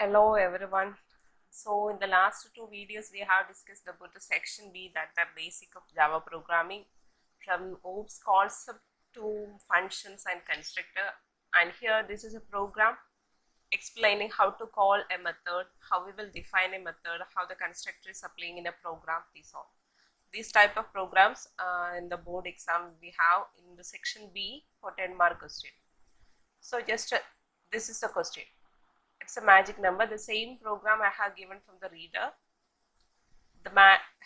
Hello everyone. So in the last two videos we have discussed about the section B, that the basic of Java programming from OOPS concept to functions and constructor, and here this is a program explaining how to call a method, how we will define a method, how the constructor is applying in a program. These type of programs in the board exam we have in the section B for 10-mark question. So just this is the question. It's a magic number. The same program I have given from the reader.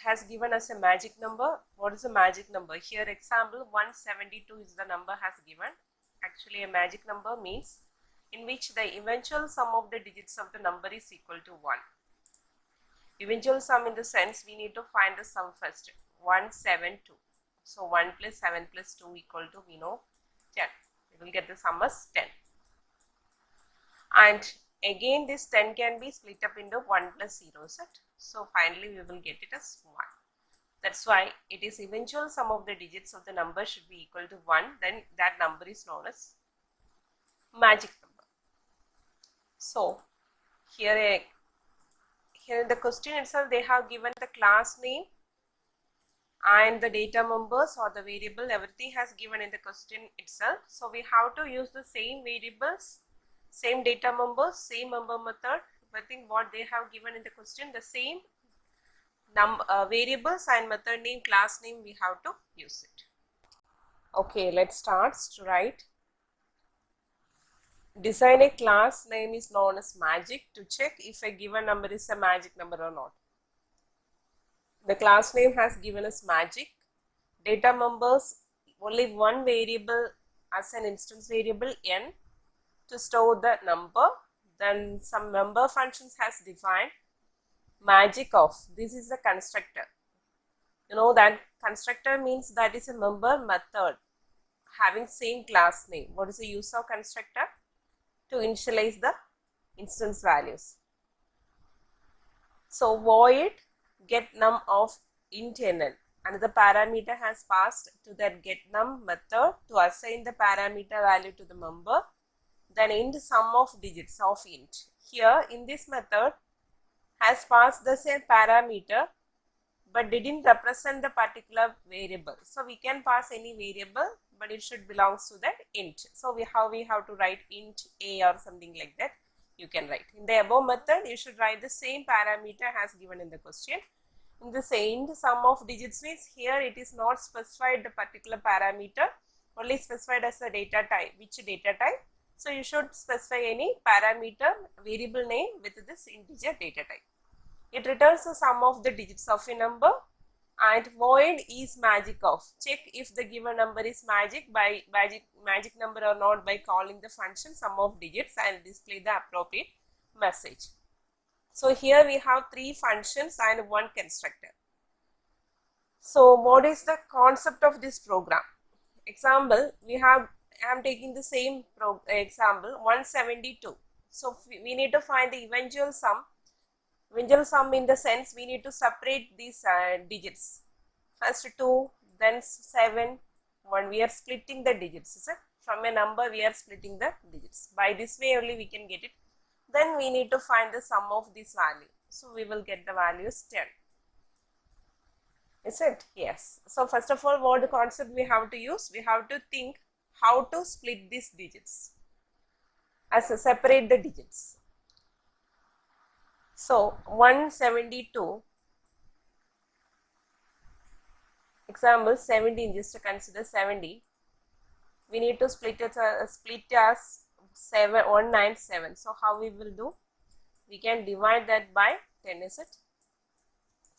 Has given us a magic number. What is a magic number? Here example 172 is the number has given. Actually a magic number means in which the eventual sum of the digits of the number is equal to 1. Eventual sum in the sense we need to find the sum first. 172. So 1 plus 7 plus 2 equal to, we know, 10. We will get the sum as 10. And again this 10 can be split up into 1 plus 0 set. So finally we will get it as 1. That's why it is eventual sum of the digits of the number should be equal to 1. Then that number is known as magic number. So here in the question itself they have given the class name and the data members or the variable. Everything has given in the question itself. So we have to use the same variables, same data members, same member method. I think what they have given in the question, the same variables and method name, class name, we have to use it. Okay, let's start to write. Design a class name is known as magic to check if a given number is a magic number or not. The class name has given us magic. Data members, only one variable as an instance variable n to store the number. Then some member functions has defined magic of. This is the constructor. You know that constructor means that is a member method having same class name. What is the use of constructor? To initialize the instance values. So void get num of int nn. Another parameter has passed to that get num method to assign the parameter value to the member. Then int sum of digits of int. Here in this method has passed the same parameter but didn't represent the particular variable. So we can pass any variable but it should belongs to that int. So how we have to write int a or something like that you can write. In the above method you should write the same parameter as given in the question. In the int sum of digits means here it is not specified the particular parameter, only specified as the data type, which data type. So you should specify any parameter variable name with this integer data type. It returns the sum of the digits of a number, and void is magic of. Check if the given number is magic number or not by calling the function sum of digits and display the appropriate message. So here we have 3 functions and 1 constructor. So what is the concept of this program? Example, I am taking the same example 172. So we need to find the eventual sum. Eventual sum in the sense we need to separate these digits. First 2, then 7, 1. We are splitting the digits. Is it? From a number we are splitting the digits. By this way only we can get it. Then we need to find the sum of this value. So we will get the value as 10. Is it? Yes. So first of all, what concept we have to use? We have to think how to split these digits, as a separate the digits. So 172, example 17, just to consider 70, we need to split it as 197. So how we will do? We can divide that by 10, is it?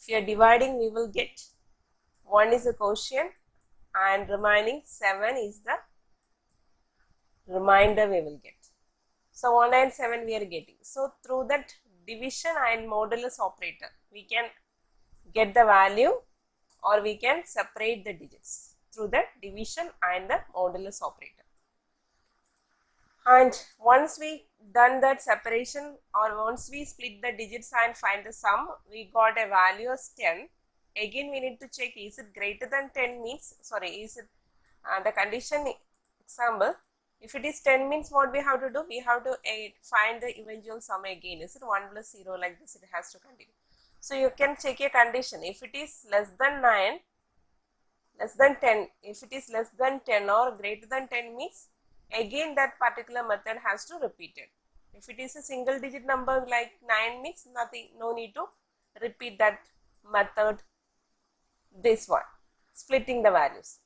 If you are dividing, we will get 1 is the quotient and remaining 7 is the remainder we will get. So 197 we are getting. So through that division and modulus operator we can get the value, or we can separate the digits through the division and the modulus operator. And once we done that separation, or once we split the digits and find the sum, we got a value as 10. Again we need to check, is it greater than 10 means, sorry, is it the condition. Example, If it is 10 means what we have to do? We have to find the eventual sum again. Is it 1 plus 0 like this? It has to continue. So you can check a condition. If it is less than 9, less than 10, if it is less than 10 or greater than 10 means again that particular method has to repeat it. If it is a single digit number like 9 means nothing, no need to repeat that method, this one, splitting the values.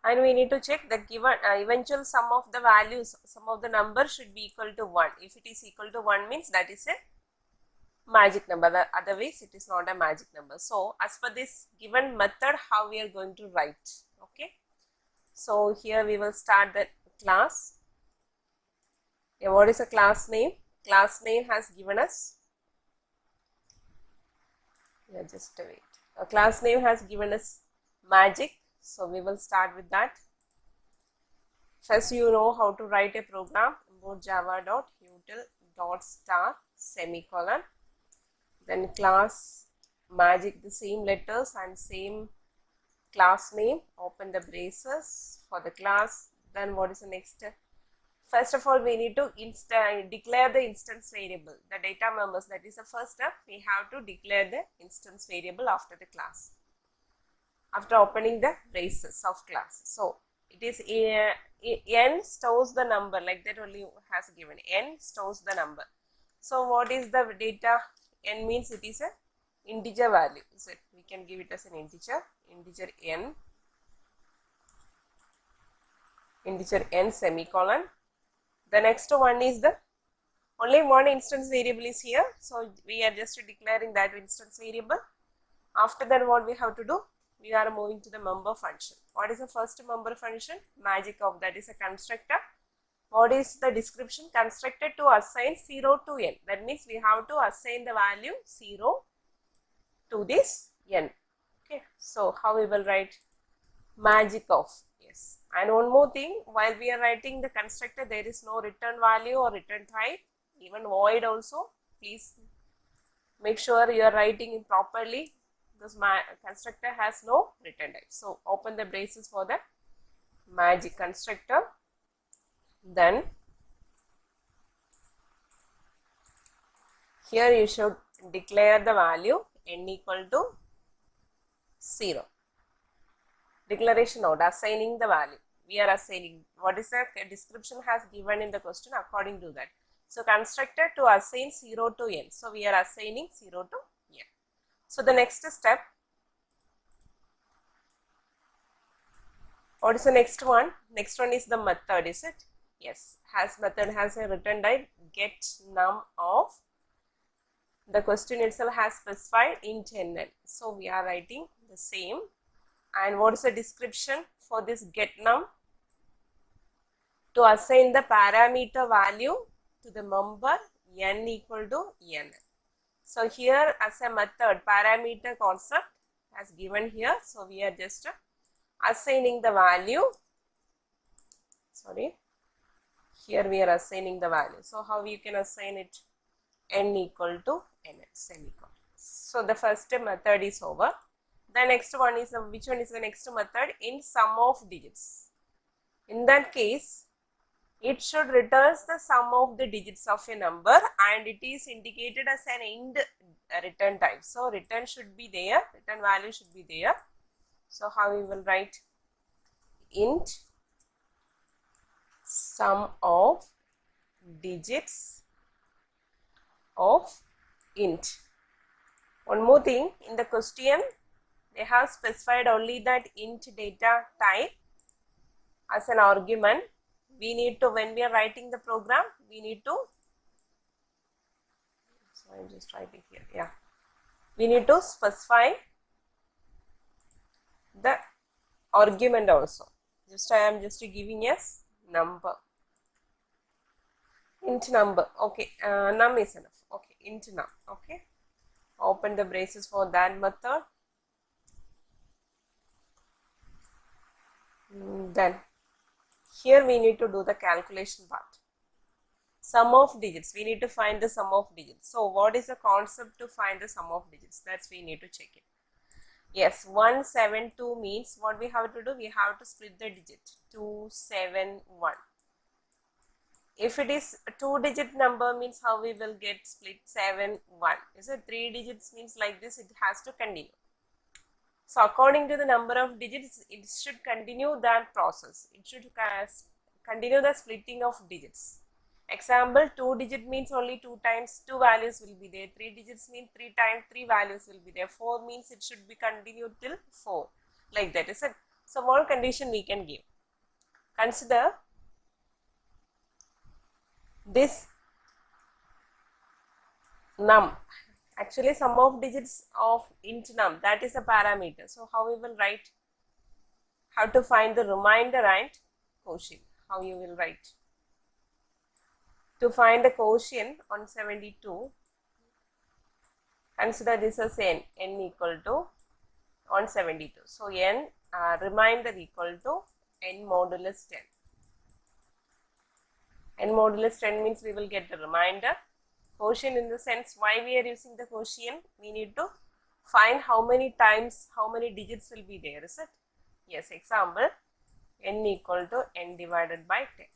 And we need to check the given eventual sum of the values, sum of the number should be equal to 1. If it is equal to 1 means that is a magic number, otherwise it is not a magic number. So as per this given method, how we are going to write? Okay, so here we will start the class. Yeah, what is a class name? Class name has given us, yeah, just wait, a class name has given us magic, so we will start with that. First, you know how to write a program. Import java.util.star semicolon, then class magic, the same letters and same class name, open the braces for the class. Then what is the next step? First of all, we need to declare the instance variable, the data members. That is the first step. We have to declare the instance variable after the class, after opening the braces of class. So it is n stores the number, like that only has given, n stores the number. So what is the data? N means it is a integer value. So we can give it as an integer n, integer n semicolon. The next one is the only one instance variable is here, so we are just declaring that instance variable. After that, what we have to do? We are moving to the member function. What is the first member function? Magic of, that is a constructor. What is the description? Constructed to assign 0 to n. That means we have to assign the value 0 to this n. Okay, so how we will write? Magic of, yes. And one more thing, while we are writing the constructor, there is no return value or return type, even void also. Please make sure you are writing it properly, because my constructor has no return type. So open the braces for the magic constructor. Then here you should declare the value n equal to 0. Declaration node, assigning the value. We are assigning what is the description has given in the question, according to that. So constructor to assign 0 to n. So we are assigning 0 to n. So the next step, what is the next one? Next one is the method, is it? Yes, method has a return type get num of. The question itself has specified int n. So we are writing the same. And what is the description for this get num? To assign the parameter value to the member n equal to n. So here as a method, parameter concept has given here. So we are just assigning the value. Sorry, here we are assigning the value. So how you can assign it? N equal to n semicolon. So the first method is over. The next one is, which one is the next method? In sum of digits. In that case, it should return the sum of the digits of a number, and it is indicated as an int return type. So return should be there, return value should be there. So how we will write? Int sum of digits of int. One more thing, in the question they have specified only that int data type as an argument. We need to, when we are writing the program, we need to, so I am just writing here, yeah, we need to specify the argument also. Just I am just giving as number, int number. Okay, num is enough. Okay, int num. Okay, open the braces for that method. Then here we need to do the calculation part. Sum of digits, we need to find the sum of digits. So what is the concept to find the sum of digits? That's we need to check it. Yes, 172 means what we have to do? We have to split the digit. 271. If it is a 2-digit number means how we will get split 7 1. Is it 3 digits means like this? It has to continue. So according to the number of digits, it should continue that process. It should continue the splitting of digits. Example, 2-digit means only 2 times 2 values will be there. 3 digits means 3 times 3 values will be there. 4 means it should be continued till 4. Like that, is it? So one condition we can give. Consider this num. Actually, sum of digits of int num, that is a parameter. So how we will write? How to find the remainder and quotient? How you will write? To find the quotient on 72, consider this as n equal to 172. So n remainder equal to n modulus 10. N modulus 10 means we will get the remainder. Quotient in the sense, why we are using the quotient? We need to find how many times, how many digits will be there, is it? Yes, example, n equal to n divided by 10.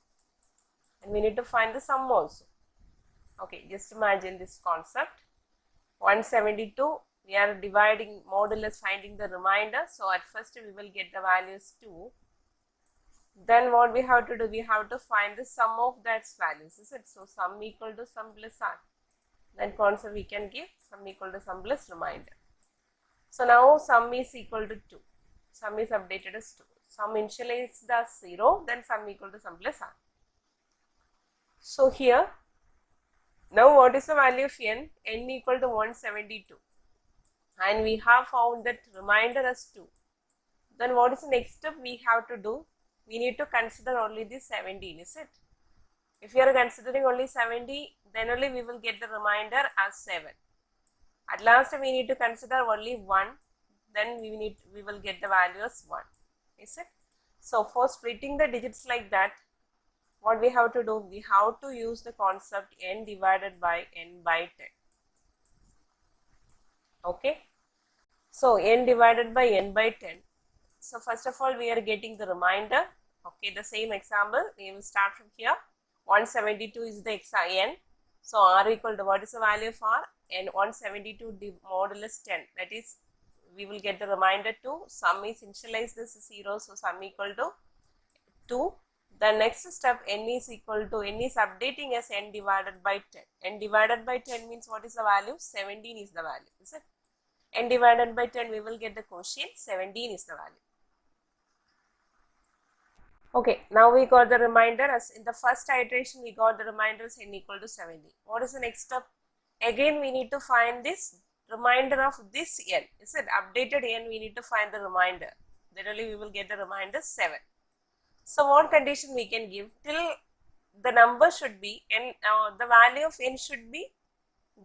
And we need to find the sum also. Okay, just imagine this concept. 172, we are dividing modulus, finding the remainder. So at first we will get the values 2. Then what we have to do? We have to find the sum of that values, is it? So sum equal to sum plus r. Then concept we can give sum equal to sum plus remainder. So now sum is equal to 2. Sum is updated as 2. Sum initialized as 0. Then sum equal to sum plus r. So here, now what is the value of n? N equal to 172. And we have found that remainder as 2. Then what is the next step we have to do? We need to consider only the 17, is it? If you are considering only 70, then only we will get the remainder as 7. At last we need to consider only 1, then we will get the value as 1, is it? So for splitting the digits like that, what we have to do? We have to use the concept n divided by n by 10. Okay. So n divided by n by 10. So first of all, we are getting the remainder. Okay, the same example, we will start from here. 172 is the n. So r equal to, what is the value of r? N 172 modulus 10. That is, we will get the remainder 2. Sum is initialized as 0. So sum equal to 2. The next step, n is equal to, n is updating as n divided by 10. N divided by 10 means what is the value? 17 is the value, is it? N divided by 10, we will get the quotient. 17 is the value. Okay, now we got the remainder. As in the first iteration, we got the remainder as n equal to 70. What is the next step? Again, we need to find this remainder of this n. Is it updated n? We need to find the remainder. Then only we will get the remainder 7. So what condition we can give? Till the number should be n, the value of n should be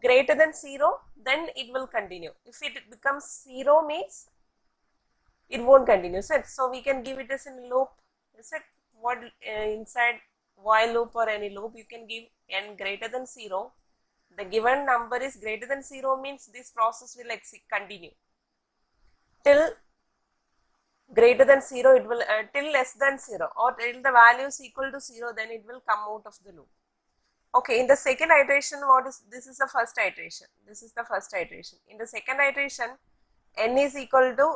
greater than 0, then it will continue. If it becomes 0 means it won't continue. So we can give it as a loop. Is it? What inside while loop or any loop, you can give n greater than 0. The given number is greater than 0 means this process will continue. Till greater than 0, it will till less than 0, or till the value is equal to 0, then it will come out of the loop. Okay, in the second iteration, this is the first iteration. This is the first iteration. In the second iteration, n is equal to,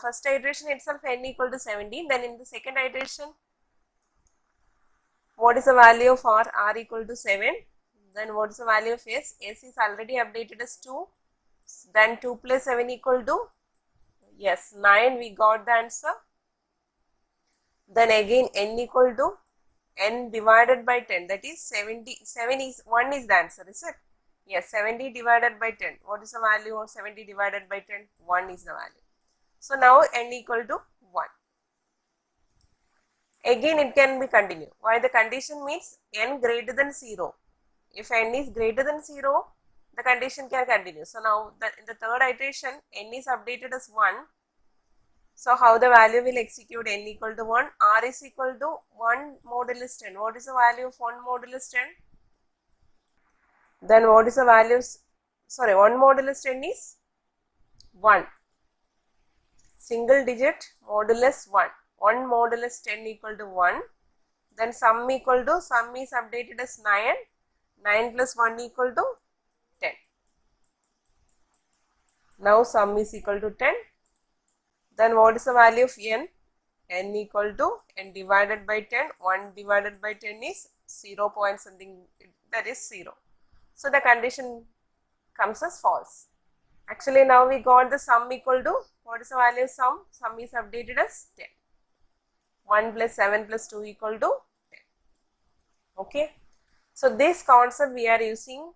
first iteration itself n equal to 17. Then in the second iteration, what is the value of r? R equal to 7. Then what is the value of s? S is already updated as 2. Then 2 plus 7 equal to, yes, 9. We got the answer. Then again n equal to n divided by 10, that is 70. 1 is the answer, is it? Yes, 70 divided by 10. What is the value of 70 divided by 10? 1 is the value. So now n equal to 1. Again it can be continued. Why? The condition means n greater than 0. If n is greater than 0, the condition can continue. So now in the third iteration, n is updated as 1. So how the value will execute? N equal to 1, r is equal to 1 modulus 10. What is the value of 1 modulus 10? Then what is the value? Sorry, 1 modulus 10 is 1. single digit modulus 1. 1 modulus 10 equal to 1. Then sum equal to, sum is updated as 9. 9 plus 1 equal to 10. Now sum is equal to 10. Then what is the value of n? N equal to n divided by 10. 1 divided by 10 is 0 point something, that is 0. So the condition comes as false. Actually now we got the sum equal to, what is the value of sum? Sum is updated as 10. 1 plus 7 plus 2 equal to 10. Okay. So this concept we are using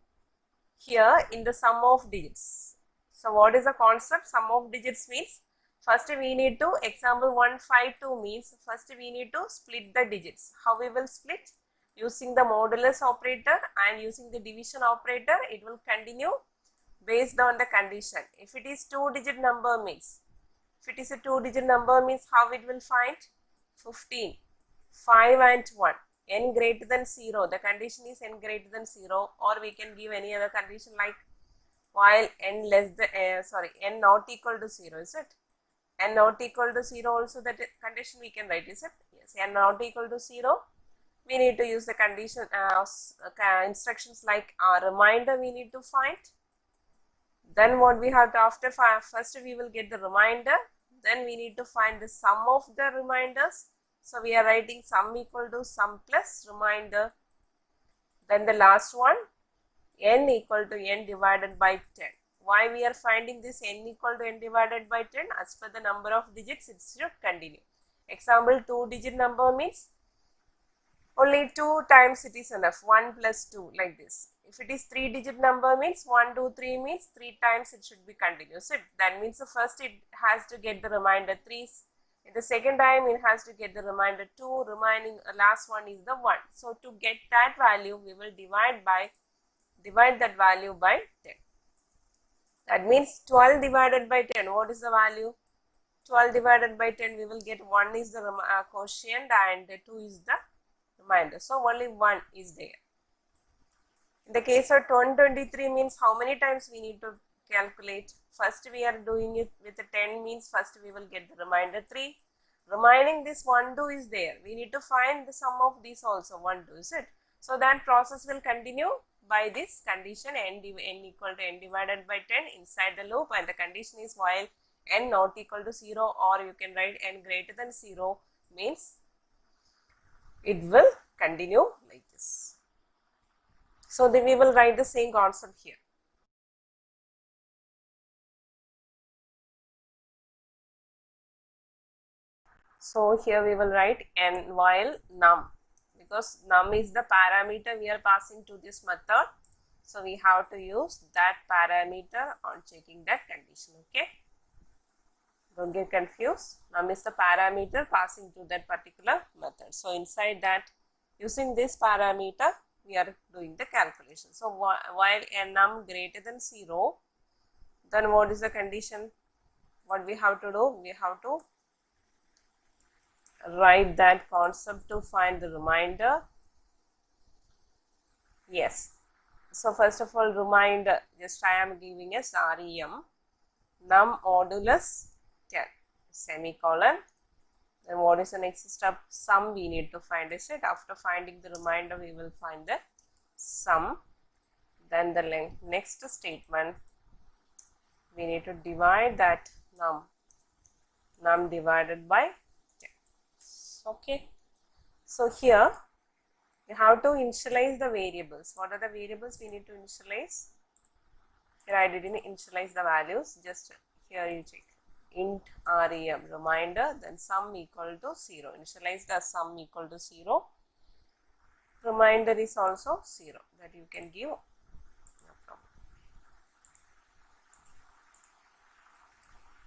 here in the sum of digits. So what is the concept? Sum of digits means, first we need to, example 152 means, first we need to split the digits. How we will split? Using the modulus operator and using the division operator, it will continue based on the condition. If it is 2-digit number means, if it is a 2-digit number means how it will find? 15, 5 and 1. N greater than 0, the condition is n greater than 0, or we can give any other condition like while n less than, n not equal to 0, is it? N not equal to 0 also, that condition we can write, is it? Yes, n not equal to 0, we need to use the condition, instructions like reminder we need to find. Then what we have to, after first we will get the reminder, then we need to find the sum of the reminders. So we are writing sum equal to sum plus reminder. Then the last one, n equal to n divided by 10. Why we are finding this n equal to n divided by 10? As per the number of digits, it should continue. Example 2-digit number means only 2 times it is enough, 1 plus 2, like this. If it is 3-digit number means 1, 2, 3 means 3 times it should be continuous. So that means the first it has to get the remainder 3. In the second time it has to get the remainder 2. Remaining last one is the 1. So to get that value, we will divide that value by 10. That means 12 divided by 10. What is the value? 12 divided by 10, we will get 1 is the quotient and 2 is the remainder. So only 1 is there. In the case of 123 means how many times we need to calculate? First we are doing it with the 10 means first we will get the remainder 3. Remaining this 1, 2 is there. We need to find the sum of these also, 1, 2, is it? So that process will continue by this condition n equal to n divided by 10 inside the loop, and the condition is while n not equal to 0, or you can write n greater than 0 means it will continue like this. So then we will write the same concept here. So here we will write n while num, because num is the parameter we are passing to this method. So we have to use that parameter on checking that condition. Okay, don't get confused. Num is the parameter passing to that particular method. So inside that, using this parameter, we are doing the calculation. So while n num greater than 0, then what is the condition? What we have to do? We have to write that concept to find the remainder. Yes. So first of all, reminder, just I am giving as REM, num modulus 10, semicolon. Then what is the next step? Sum we need to find, is it? After finding the remainder, we will find the sum. Then the next statement, we need to divide that num divided by 10. Okay. So here we have to initialize the variables. What are the variables we need to initialize? Here I didn't initialize the values, just here you check. Int rem, reminder, then sum equal to 0. Initialize the sum equal to 0. Reminder is also 0, that you can give. No problem.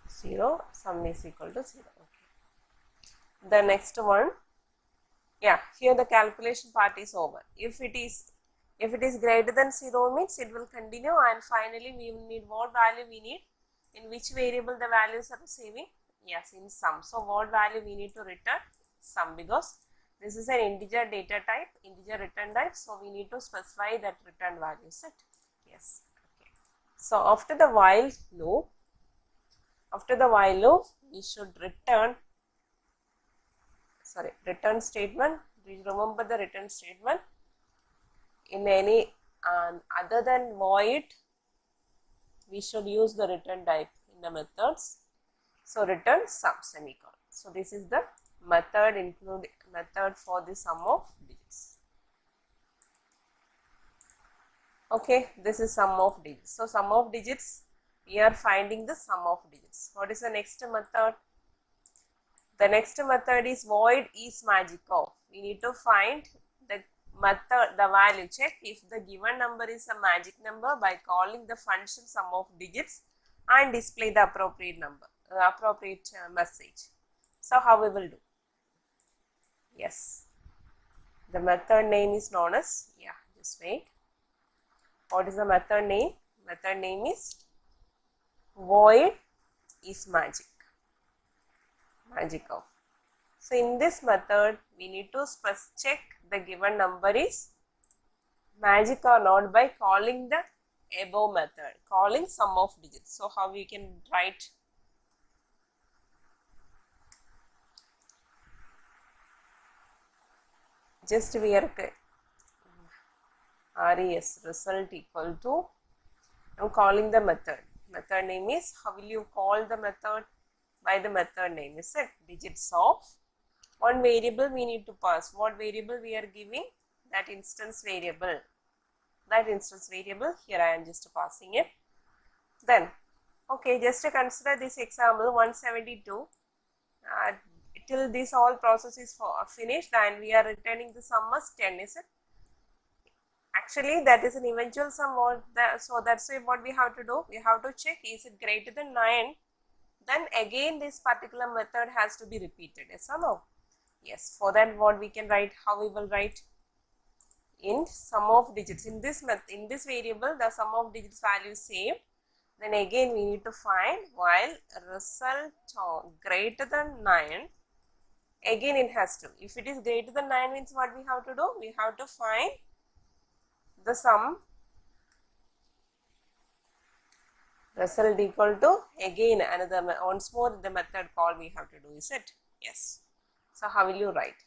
0, sum is equal to 0. Okay. The next one, yeah, here the calculation part is over. If it is greater than 0 means it will continue, and finally we will need what value we need, in which variable the values are receiving. Yes, in sum. So what value we need to return? Sum, because this is an integer data type, integer return type, so we need to specify that return value set. Yes. Okay. So after the while loop, we should return statement. Remember the return statement. In any other than void, we should use the return type in the methods. So return sum semicolon. So this is the method for the sum of digits. Okay, this is sum of digits. So sum of digits, we are finding the sum of digits. What is the next method? The next method is void is magic of. We need to find the method, the value, check if the given number is a magic number by calling the function sum of digits and display the appropriate number, appropriate message. So how we will do? Yes, the method name is known as, just wait. What is the method name? Method name is void is magic of. So in this method, we need to check the given number is magic or not by calling the above method, calling sum of digits. So how we can write? Just we are res result equal to, I'm calling the method. Method name is, how will you call the method? By the method name, is it digits of one variable we need to pass. What variable we are giving? That instance variable. Here I am just passing it. Then, okay, just to consider this example 172. Till this all process is finished and we are returning the sum as 10, is it? Actually, that is an eventual sum. So that's why what we have to do? We have to check, is it greater than 9? Then again this particular method has to be repeated. Yes or no? Yes. For that, what we can write? How we will write? Int sum of digits. In this variable, the sum of digits value is saved. Then again we need to find while result greater than 9. Again it has to. If it is greater than 9 means what we have to do? We have to find the sum result equal to, again another, once more the method call we have to do, is it? Yes. So how will you write?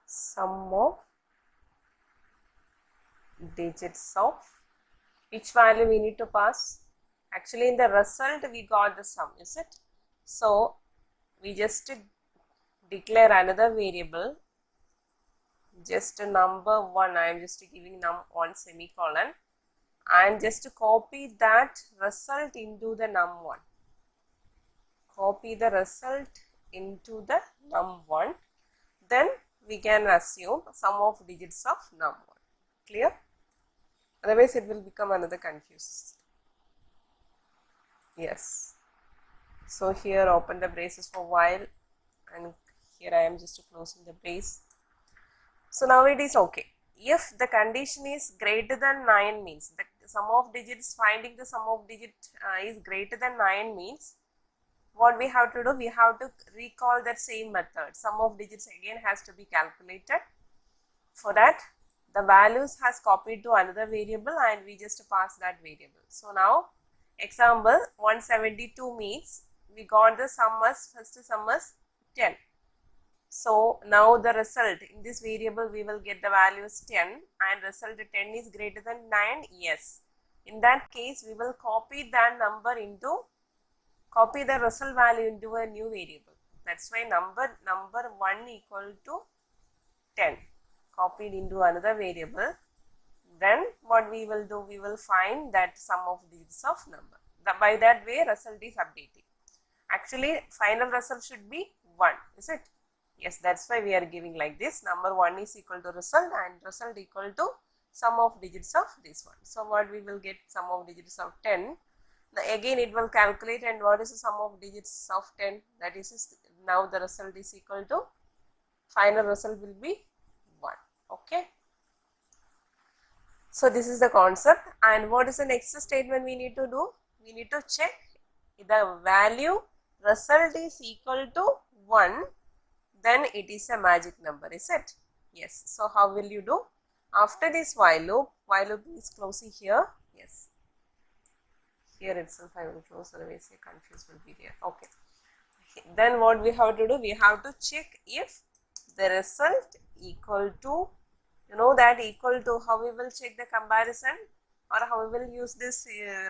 Sum of digits of which value we need to pass? Actually in the result we got the sum, is it? So we just declare another variable, just number 1, I am just giving num1 semicolon, and just copy that result into the num1. Copy the result into the num1. Then we can assume sum of digits of num1. Clear? Otherwise it will become another confused. Yes. So here open the braces for while, and here I am just closing the brace. So now it is okay. If the condition is greater than 9 means, the sum of digits, finding the sum of digit is greater than 9 means, what we have to do? We have to recall that same method. Sum of digits again has to be calculated. For that, the values has copied to another variable and we just pass that variable. So now, example 172 means we got the sum as, first sum as 10. So now the result in this variable we will get the value as 10 and result 10 is greater than 9. Yes. In that case we will copy that number into, copy the result value into a new variable. That's why number 1 equal to 10 copied into another variable. Then what we will do? We will find that sum of digits of number. By that way result is updating. Actually final result should be 1, is it? Yes, that's why we are giving like this. Number 1 is equal to result and result equal to sum of digits of this one. So what we will get? Sum of digits of 10. Now again it will calculate, and what is the sum of digits of 10? That is, now the result is equal to, final result will be 1. Okay. So this is the concept. And what is the next statement we need to do? We need to check the value result is equal to 1. Then it is a magic number, is it? Yes. So how will you do? After this while loop is closing here. Yes. Here itself I will close, otherwise a confuse will be there. Okay. Then what we have to do, we have to check if the result equal to, you know that equal to, how we will check the comparison, or how we will use this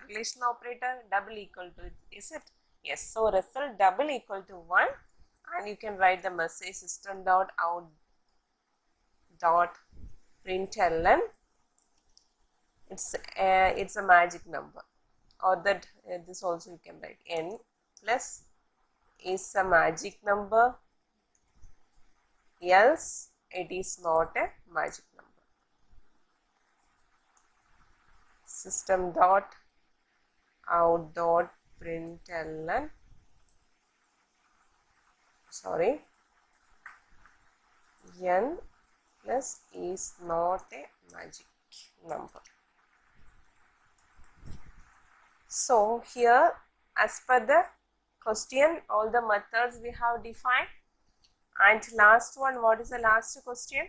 relational operator, double equal to, is it? Yes. So result double equal to 1, and you can write the message system dot out dot println. It's a magic number, or that this also you can write n plus is a magic number, else it is not a magic number. System dot out dot println, sorry, n plus is not a magic number. So here, as per the question, all the methods we have defined. And last one, what is the last question?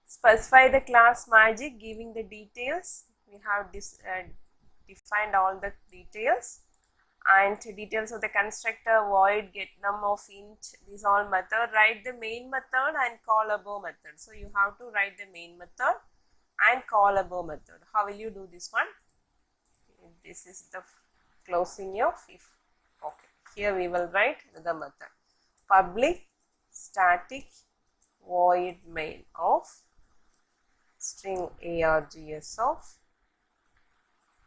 Specify the class magic, giving the details. We have defined all the details, and details of the constructor, void, get num of int, these all method. Write the main method and call above method. So you have to write the main method and call above method. How will you do this one? This is the closing of if. Okay, here we will write the method, public static void main of string args of.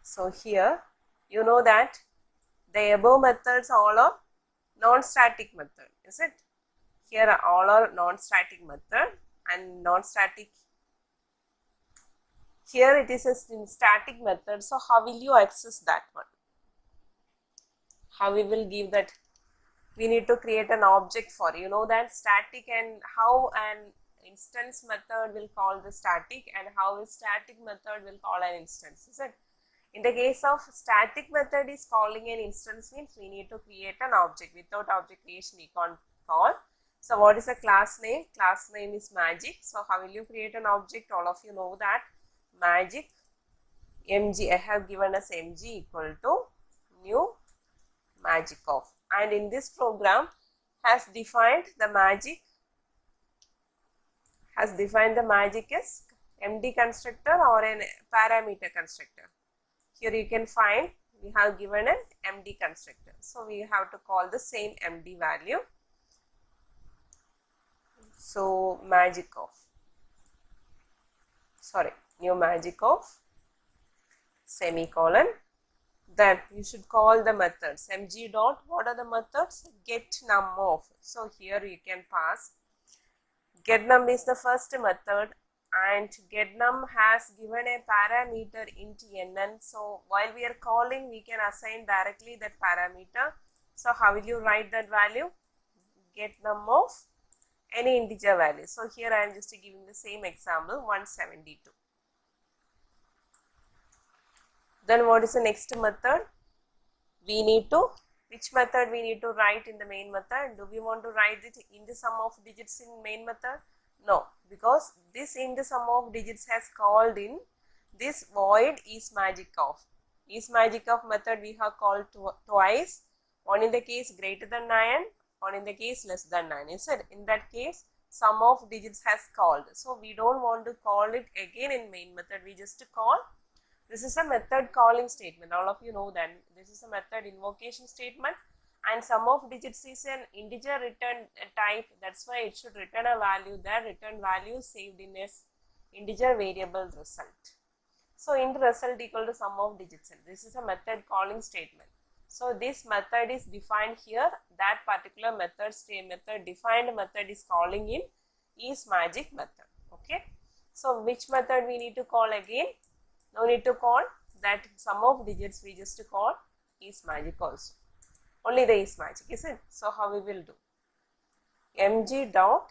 So here you know that the above methods all are non-static method, is it? Here all are non-static method, and non-static, here it is a static method. So how will you access that one? How we will give that? We need to create an object for, you know that static, and how an instance method will call the static, and how a static method will call an instance, is it? In the case of static method is calling an instance, means we need to create an object. Without object creation we can't call. So what is the class name? Class name is magic. So how will you create an object? All of you know that magic mg, I have given as mg equal to new magic of, and in this program has defined the magic as MD constructor or an parameter constructor. Here you can find we have given an MD constructor. So we have to call the same MD value. So magic of, sorry, new magic of semicolon. Then you should call the methods mg dot, what are the methods? Get num of. So here you can pass get num is the first method, and get num has given a parameter int nn. So while we are calling, we can assign directly that parameter. So how will you write that value? Get num of any integer value. So here I am just giving the same example, 172. Then what is the next method? We need to, which method we need to write in the main method? Do we want to write it in the sum of digits in main method? No, because this in the sum of digits has called in this void is magic of. Is magic of method we have called twice, one in the case greater than 9, one in the case less than 9. Is it? In that case, sum of digits has called. So we don't want to call it again in main method. We just call. This is a method calling statement. All of you know that this is a method invocation statement, and sum of digits is an integer return type. That's why it should return a value. That return value saved in a integer variable result. So int result equal to sum of digits. This is a method calling statement. So this method is defined here. That particular method defined method is calling in is magic method. Okay. So which method we need to call again? No need to call that sum of digits, we just call is magic also. Only the is magic, is it? So how we will do? Mg dot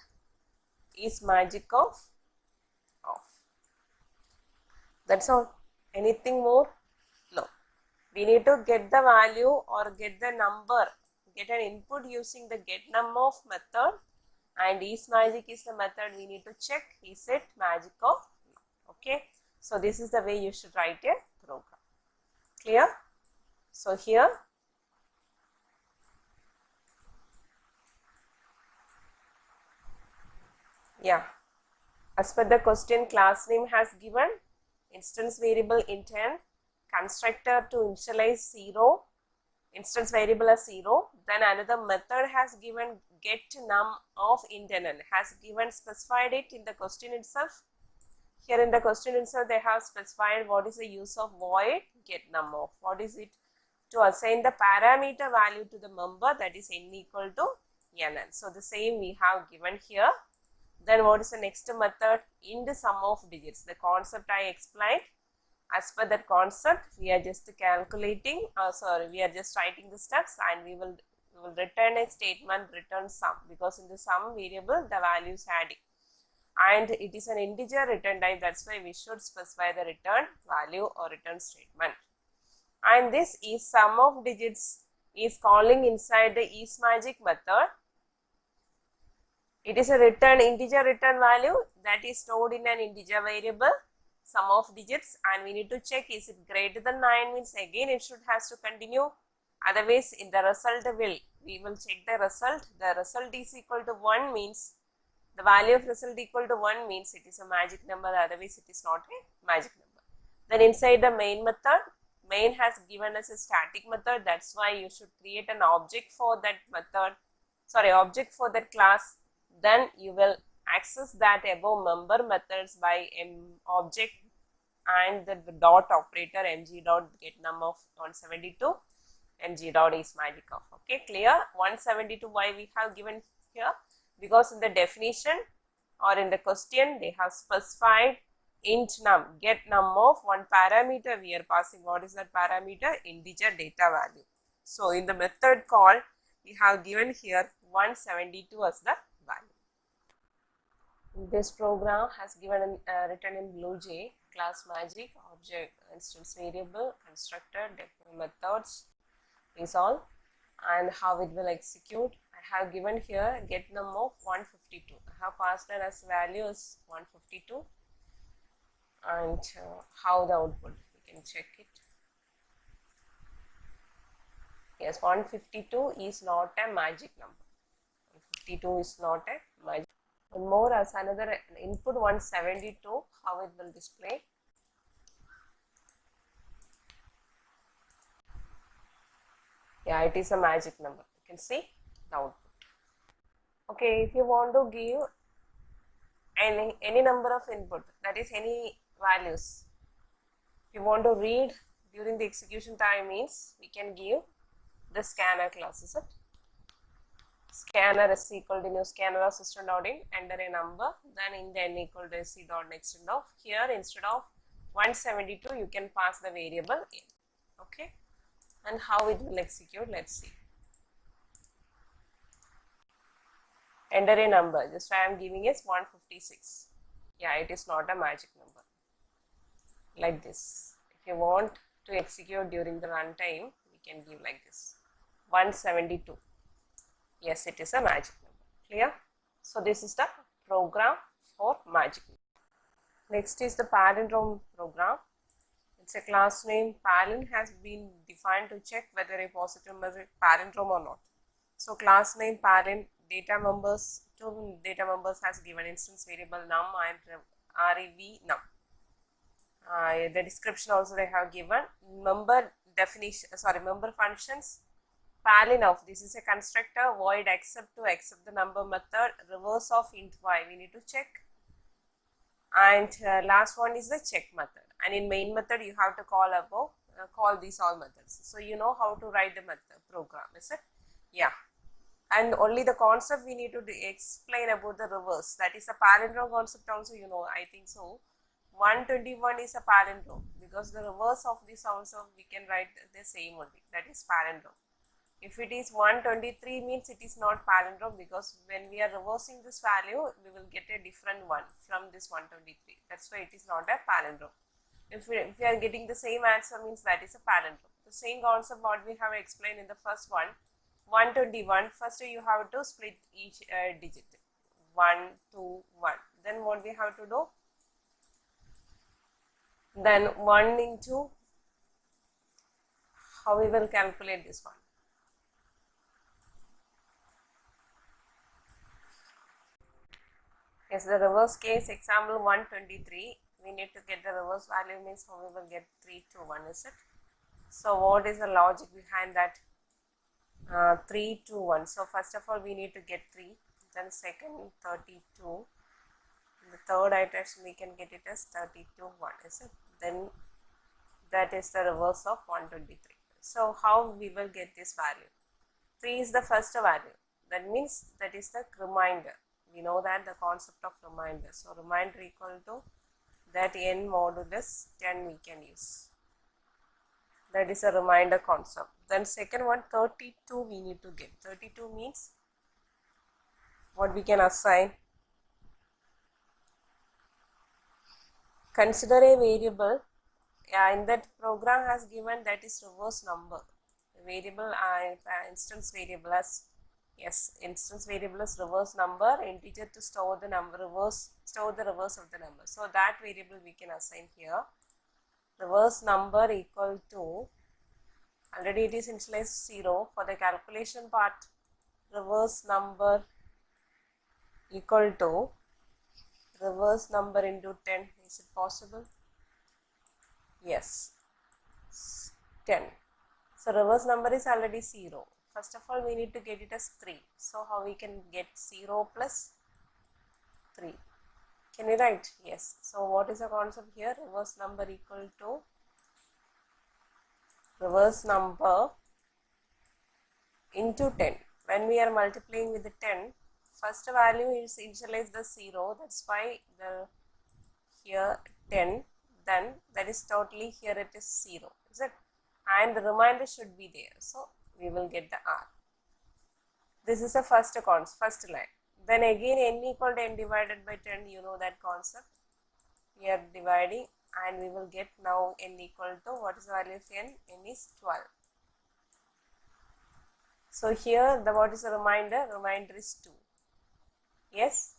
is magic of. That's all. Anything more? No. We need to get the value or get the number, get an input using the get num of method, and is magic is the method we need to check is it magic of. Okay. So this is the way you should write a program. Clear? So here as per the question, class name has given instance variable intent, constructor to initialize 0, instance variable as 0. Then another method has given get num of internal, has given specified it in the question itself. Here in the question itself, they have specified what is the use of void get num of. What is it? To assign the parameter value to the member, that is n equal to nn. So the same we have given here. Then what is the next method? Int sum of digits. The concept I explained. As per that concept, we are just calculating, we are just writing the steps, and we will return a statement, return sum, because in the sum variable the value is adding, and it is an integer return type. That's why we should specify the return value or return statement. And this is sum of digits is calling inside the isMagick method. It is a integer return value that is stored in an integer variable, sum of digits, and we need to check is it greater than 9 means again it has to continue. Otherwise, in the result we will check the result. The result is equal to 1 means the value of result equal to 1 means it is a magic number, otherwise it is not a magic number. Then inside the main method, main has given us a static method. That's why you should create an object for that method, object for that class. Then you will access that above member methods by object and the dot operator mg dot get num of 172 mg dot isMagick of. Okay, clear? 172 why we have given here? Because in the definition or in the question they have specified int num, get num of one parameter we are passing. What is that parameter? Integer data value. So in the method call we have given here 172 as the value. This program has given written in BlueJ, class magic, object, instance variable, constructor, methods, is all, and how it will execute. I have given here get num of 152. I have passed that as value is 152, and how the output we can check it. Yes, 152 is not a magic number. 152 is not a magic. And more as another input 172, how it will display. Yeah, it is a magic number. You can see the output. Okay, if you want to give any number of input, that is any values, if you want to read during the execution time means we can give the scanner class, is it? Scanner is equal to new scanner of system.in, enter a number, then int n equal to sc dot next end of. Here instead of 172 you can pass the variable in. Okay, and how it will execute, let's see. Enter a number, just I am giving is 156. Yeah, it is not a magic number. Like this. If you want to execute during the runtime, we can give like this 172. Yes, it is a magic number. Clear? So this is the program for magic number. Next is the palindrome program. It's a class name. Palin has been defined to check whether a positive palindrome or not. So class name palin, data members, two data members has given instance variable num and rev num. The description also they have given member definition, member functions. Palin of, this is a constructor, void accept to accept the number method, reverse of int y, we need to check, and last one is the check method. And in main method you have to call above, call these all methods. So you know how to write the method program, is it? Yeah. And only the concept we need to explain about the reverse, that is a palindrome concept also, you know, I think so. 121 is a palindrome because the reverse of this also we can write the same only, that is palindrome. If it is 123 means it is not palindrome, because when we are reversing this value we will get a different one from this 123. That's why it is not a palindrome. If we are getting the same answer means that is a palindrome. The same concept what we have explained in the first one. 121, first you have to split each digit, 1, 2, 1. Then what we have to do? Then 1 into how we will calculate this one? Yes, the reverse case example 123, we need to get the reverse value, means how we will get 3 to 1, is it? So what is the logic behind that? 3 to 1. So first of all we need to get 3, then second 32, the third iteration we can get it as 32 1, is it? Then that is the reverse of 123. So how we will get this value? 3 is the first value, that means that is the remainder. We know that the concept of remainder. So remainder equal to that n modulus 10 we can use. That is a remainder concept. Then second one 32 we need to get. 32 means what we can assign. Consider a variable. In that program has given that is reverse number. Variable instance variable as instance variable is reverse number, integer to store the number, store the reverse of the number. So that variable we can assign here. Reverse number equal to, already it is initialized 0. For the calculation part, reverse number equal to reverse number into 10. Is it possible? Yes, 10. So reverse number is already 0. First of all we need to get it as 3. So how we can get 0 plus 3? Can you write? Yes. So what is the concept here? Reverse number equal to reverse number into 10. When we are multiplying with the 10, first value is initialize the 0. That's why the here 10. Then that is totally here it is 0. Is it? And the remainder should be there. So we will get the R. This is the first line. Then again n equal to n divided by 10, you know that concept. We are dividing and we will get now n equal to, what is the value of n? N is 12. So here what is the remainder? Remainder is 2. Yes?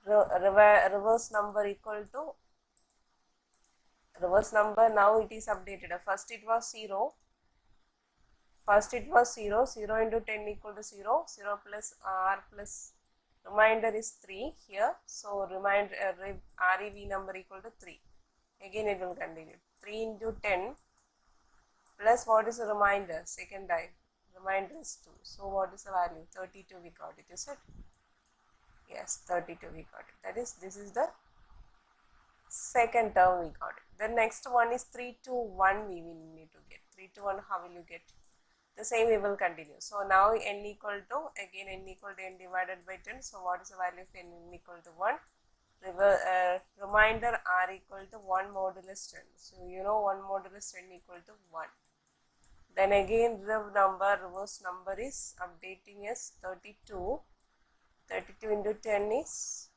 Reverse number equal to, reverse number now it is updated. First it was 0. 0 into 10 equal to 0. 0 plus R plus remainder is 3 here. So remainder REV number equal to 3. Again it will continue. 3 into 10 plus what is the remainder? Second time. Remainder is 2. So what is the value? 32 we got it, is it? Yes, 32 we got it. That is, this is the second term we got it. The next one is 3 to 1 we will need to get. 3 to 1, how will you get? The same we will continue. So now n equal to, again n equal to n divided by 10. So what is the value of n equal to 1? Remainder R equal to 1 modulus 10. So you know 1 modulus 10 equal to 1. Then again the reverse number is updating as 32. 32 into 10 is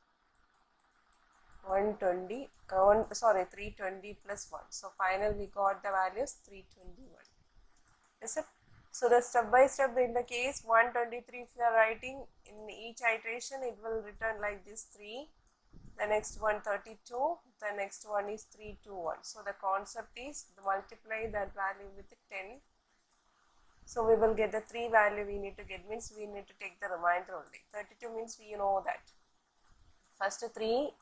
120, 320 plus 1. So final we got the values 321. Is it? So the step by step in the case 123, if you are writing in each iteration, it will return like this 3. The next one 32. The next one is 321. So the concept is to multiply that value with 10. So we will get the 3 value we need to get, means we need to take the remainder only. 32 means we know that. First 3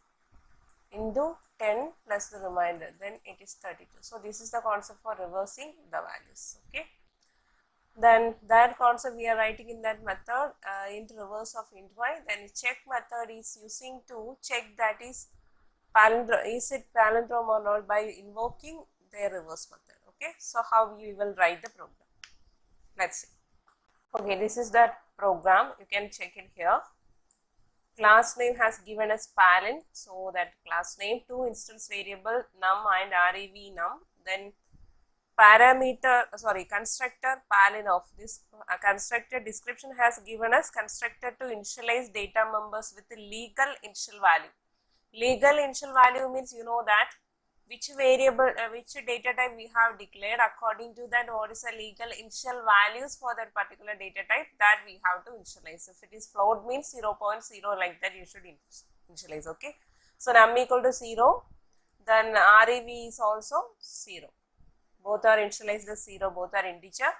into 10 plus the remainder, then it is 32. So this is the concept for reversing the values. Okay. Then that concept we are writing in that method int reverse of int y. Then check method is using to check that is it palindrome or not by invoking their reverse method. Okay. So how we will write the program? Let's see. Okay, this is that program. You can check it here. Class name has given us parent, so that class name, 2 instance variable num and rev num. Then constructor parent of this constructor description has given us constructor to initialize data members with legal initial value. Legal initial value means you know that which variable, which data type we have declared, according to that what is the legal initial values for that particular data type, that we have to initialize. If it is float means 0.0 like that you should initialize. Okay. So num equal to 0, then rev is also 0. both are initialized as 0, both are integer.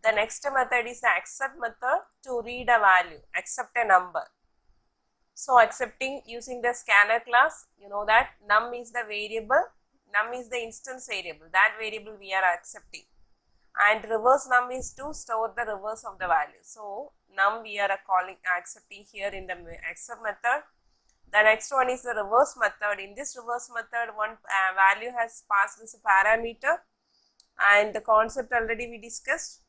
The next method is the accept method to read a value, accept a number. So accepting using the scanner class, you know that num is the variable, num is the instance variable, that variable we are accepting, and reverse num is to store the reverse of the value. So num we are accepting here in the accept method. The next one is the reverse method. In this reverse method, one value has passed as a parameter, and the concept already we discussed,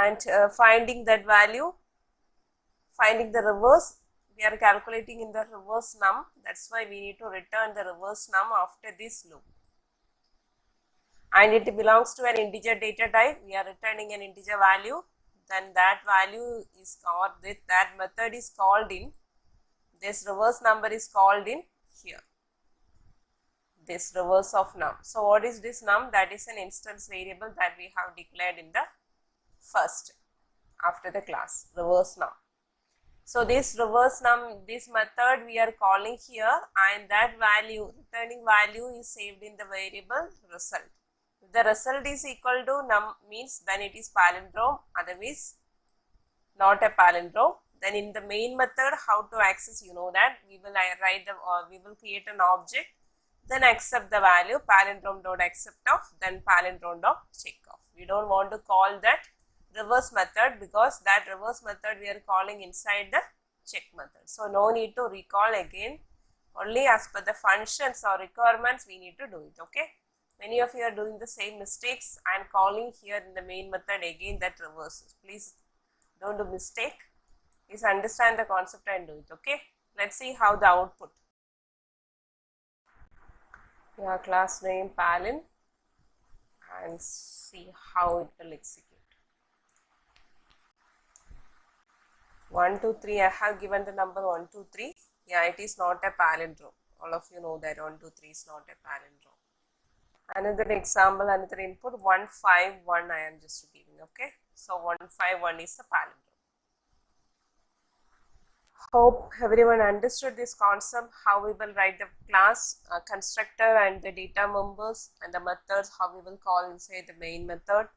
and finding that value, finding the reverse, we are calculating in the reverse num. That's why we need to return the reverse num after this loop. And it belongs to an integer data type. We are returning an integer value. Then that value is called, that method is called in, this reverse number is called in here, this reverse of num. So what is this num? That is an instance variable that we have declared in the first, after the class, reverse num. So this reverse num, this method we are calling here, and that value, returning value is saved in the variable result. If the result is equal to num means then it is palindrome, otherwise not a palindrome. Then in the main method, how to access, you know that we will write the, we will create an object, then accept the value palindrome dot accept of, then palindrome dot check of. We don't want to call that reverse method because that reverse method we are calling inside the check method. So no need to recall again, only as per the functions or requirements we need to do it. Okay, many of you are doing the same mistakes and calling here in the main method again that reverses. Please don't do mistake. Please understand the concept and do it. Okay, let's see how the output. Yeah, class name palin, and see how it will execute. 1, 2, 3. I have given the number 1, 2, 3. Yeah, it is not a palindrome. All of you know that 1, 2, 3 is not a palindrome. Another example, another input 1, 5, 1. I am just giving. Okay, so 1, 5, 1 is the palindrome. Hope everyone understood this concept, how we will write the class constructor and the data members and the methods, how we will call inside the main method.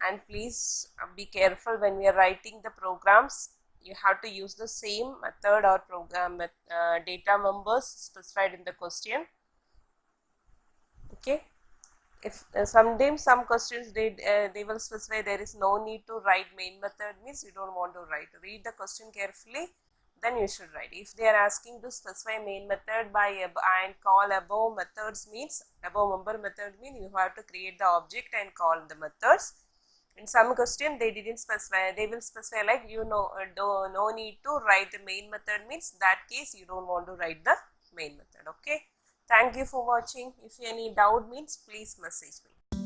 And please be careful when we are writing the programs, you have to use the same method or program data members specified in the question. Okay, if sometimes some questions they will specify there is no need to write main method, means you don't want to write. Read the question carefully, then you should write. If they are asking to specify main method by and call above methods, means above member method means you have to create the object and call the methods. In some question they didn't specify, they will specify like you know no need to write the main method, means that case you don't want to write the main method. Okay, thank you for watching. If any doubt means please message me.